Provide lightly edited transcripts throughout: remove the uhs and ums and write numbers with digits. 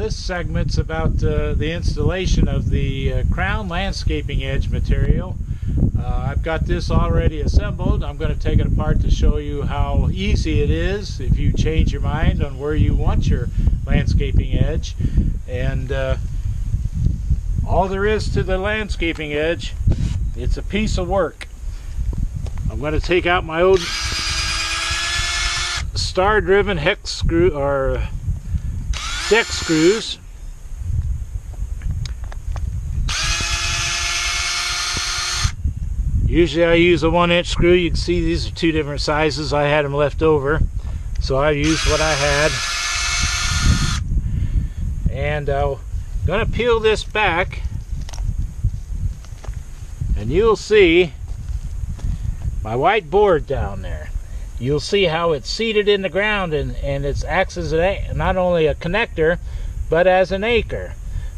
this segment's about the installation of the crown landscaping edge material. I've got this already assembled. I'm going to take it apart to show you how easy it is if you change your mind on where you want your landscaping edge. And all there is to the landscaping edge, it's a piece of work. I'm going to take out my old star-driven hex screw or deck screws. Usually I use a 1-inch screw. You can see these are two different sizes. I had them left over, so I used what I had. And I'm going to peel this back, and you'll see my white board down there. You'll see how it's seated in the ground, and it acts as not only a connector but as an anchor.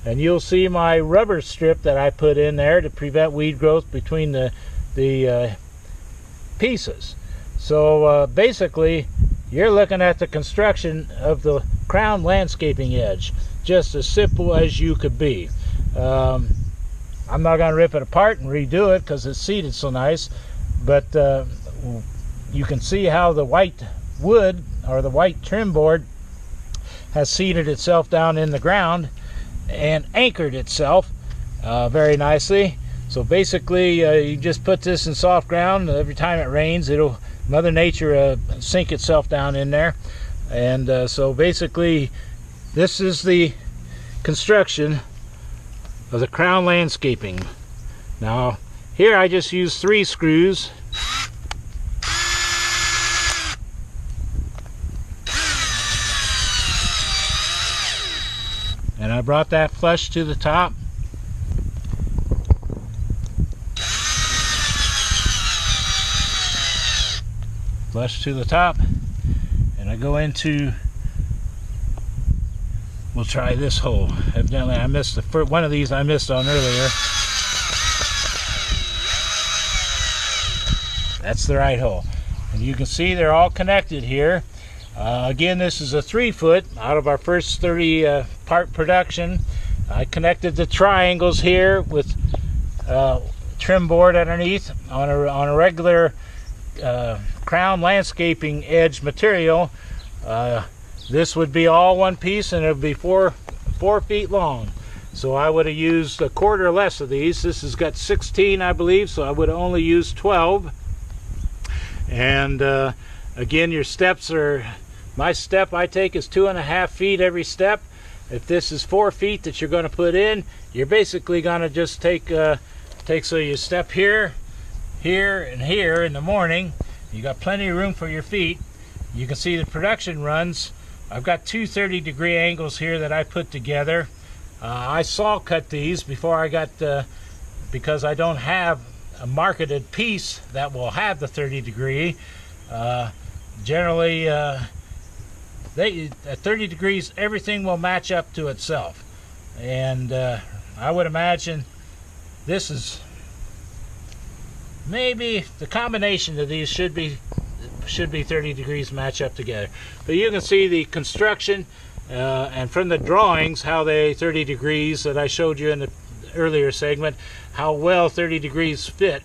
And you'll see my rubber strip that I put in there to prevent weed growth between the pieces. So basically you're looking at the construction of the crown landscaping edge, just as simple as you could be. I'm not going to rip it apart and redo it because it's seated so nice, but you can see how the white wood or the white trim board has seated itself down in the ground and anchored itself very nicely. So basically you just put this in soft ground. Every time it rains, Mother Nature sink itself down in there. And so basically this is the construction of the crown landscaping. Now here I just used 3 screws. And I brought that flush to the top. Flush to the top. And I go into, we'll try this hole. Evidently I missed the first one of these. I missed on earlier. That's the right hole. And you can see they're all connected here. Again, this is a 3-foot out of our first 30 part production. I connected the triangles here with trim board underneath on a regular crown landscaping edge material. This would be all one piece, and it would be 4 feet long. So I would have used a quarter less of these. This has got 16, I believe, so I would have only used 12. And again, your steps are, my step I take is 2.5 feet every step. If this is 4 feet that you're going to put in, you're basically going to just take so you step here, here, and here in the morning. You got plenty of room for your feet. You can see the production runs. I've got 2 30-degree angles here that I put together. I saw cut these before I got, because I don't have a marketed piece that will have the 30-degree. Generally, at 30 degrees, everything will match up to itself. And I would imagine this is maybe the combination of these should be 30 degrees match up together. But you can see the construction and from the drawings how they 30 degrees that I showed you in the earlier segment, how well 30 degrees fit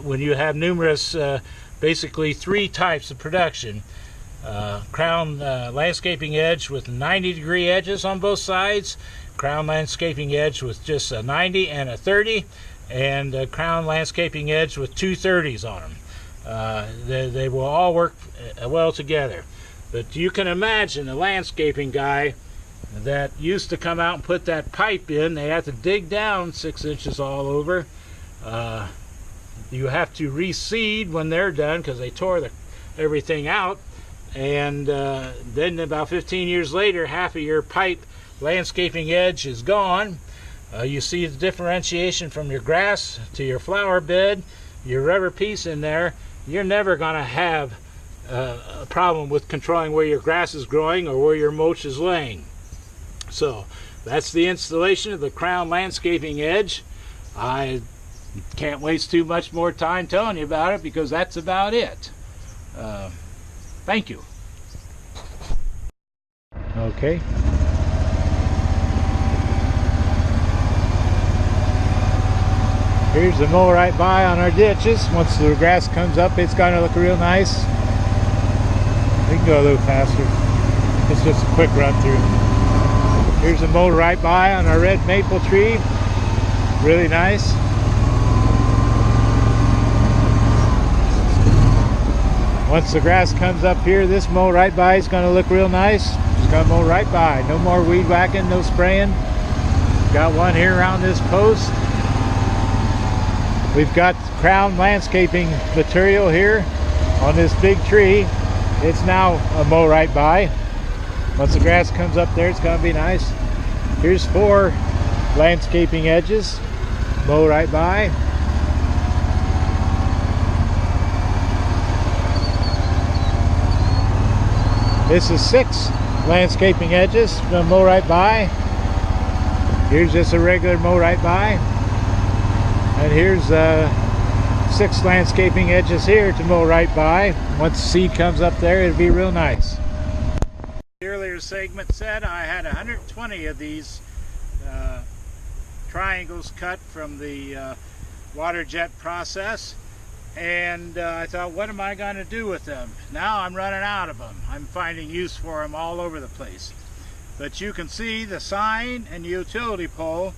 when you have numerous, basically 3 types of production. Crown landscaping edge with 90-degree edges on both sides, crown landscaping edge with just a 90 and a 30, and a crown landscaping edge with 2 30s on them. They will all work well together. But you can imagine a landscaping guy that used to come out and put that pipe in, they have to dig down 6 inches all over. You have to reseed when they're done because they tore everything out. And then about 15 years later, half of your pipe landscaping edge is gone. You see the differentiation from your grass to your flower bed, your rubber piece in there. You're never going to have a problem with controlling where your grass is growing or where your mulch is laying. So that's the installation of the crown landscaping edge. I can't waste too much more time telling you about it because that's about it. Thank you. Okay. Here's the mow right by on our ditches. Once the grass comes up, it's going to look real nice. We can go a little faster. It's just a quick run through. Here's the mow right by on our red maple tree. Really nice. Once the grass comes up here, this mow right by is going to look real nice. Just going to mow right by. No more weed whacking, no spraying. Got one here around this post. We've got Crown landscaping material here on this big tree. It's now a mow right by. Once the grass comes up there, it's going to be nice. Here's 4 landscaping edges. Mow right by. This is 6 landscaping edges. Going to mow right by. Here's just a regular mow right by. And here's 6 landscaping edges here to mow right by. Once the seed comes up there, it'll be real nice. The earlier segment said I had 120 of these triangles cut from the water jet process, and I thought, what am I going to do with them? Now I'm running out of them. I'm finding use for them all over the place. But you can see the sign and utility pole,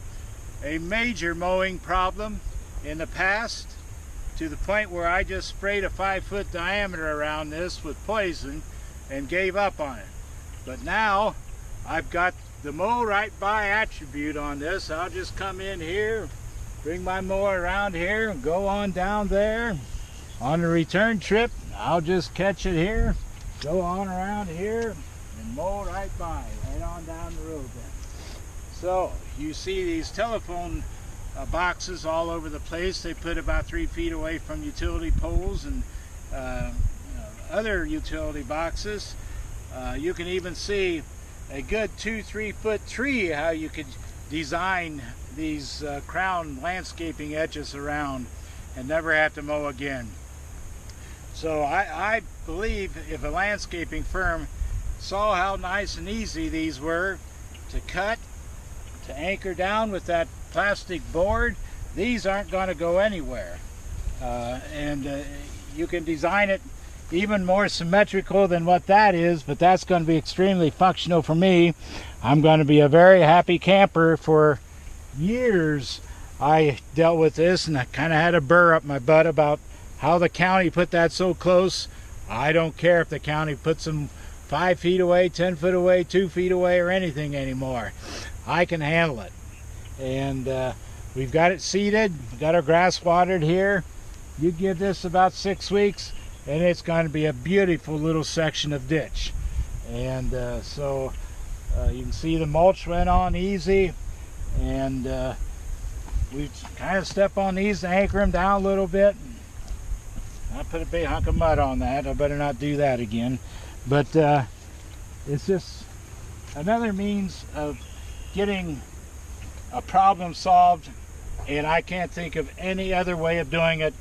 a major mowing problem in the past, to the point where I just sprayed a 5-foot diameter around this with poison and gave up on it. But now I've got the mow right by attribute on this. I'll just come in here, bring my mower around here, and go on down there. On the return trip, I'll just catch it here, go on around here, and mow right by, right on down the road then. So you see these telephone boxes all over the place. They put about 3 feet away from utility poles and other utility boxes. You can even see a good 2-3 foot tree, how you could design these crown landscaping edges around and never have to mow again. So I believe if a landscaping firm saw how nice and easy these were to cut, to anchor down with that plastic board, these aren't going to go anywhere. You can design it even more symmetrical than what that is, but that's going to be extremely functional for me. I'm going to be a very happy camper. For years I dealt with this, and I kind of had a burr up my butt about how the county put that so close. I don't care if the county puts them 5 feet away, 10 foot away, 2 feet away, or anything anymore. I can handle it. And we've got it seeded, we've got our grass watered here. You give this about 6 weeks and it's going to be a beautiful little section of ditch. And so you can see the mulch went on easy, and we kind of step on these and anchor them down a little bit. I put a big hunk of mud on that. I better not do that again. But it's just another means of getting a problem solved, and I can't think of any other way of doing it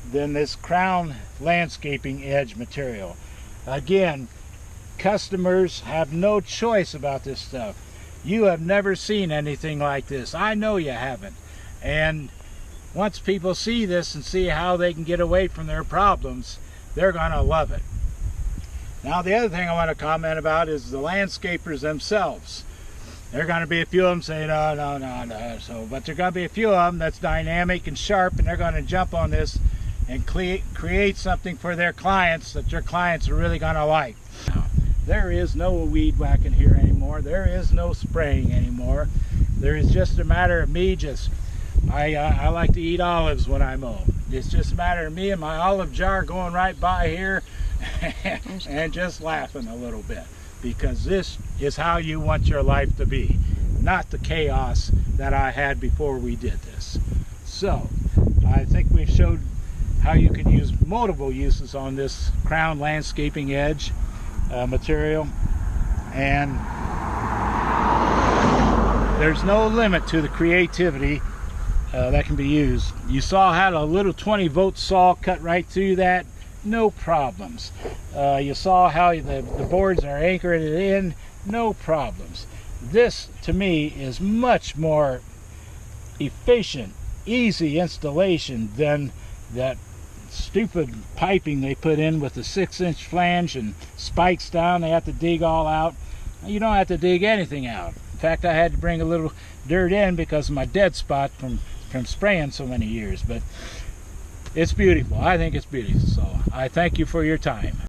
than this Crown landscaping edge material. Again, customers have no choice about this stuff. You have never seen anything like this. I know you haven't. And once people see this and see how they can get away from their problems, they're going to love it. Now, the other thing I want to comment about is the landscapers themselves. There are going to be a few of them saying, no. But there are going to be a few of them that's dynamic and sharp, and they're going to jump on this and create something for their clients that their clients are really going to like. Now, there is no weed whacking here anymore. There is no spraying anymore. There is just a matter of me just, I like to eat olives when I mow. It's just a matter of me and my olive jar going right by here and just laughing a little bit, because this is how you want your life to be, not the chaos that I had before we did this. So I think we showed how you can use multiple uses on this Crown landscaping edge material, and there's no limit to the creativity that can be used. You saw how a little 20-volt saw cut right through that, no problems. You saw how the boards are anchored in, no problems. This to me is much more efficient easy installation than that stupid piping they put in with the 6-inch flange and spikes down. They have to dig all out. You don't have to dig anything out. In fact, I had to bring a little dirt in because of my dead spot from spraying so many years. But it's beautiful. I think it's beautiful. So I thank you for your time.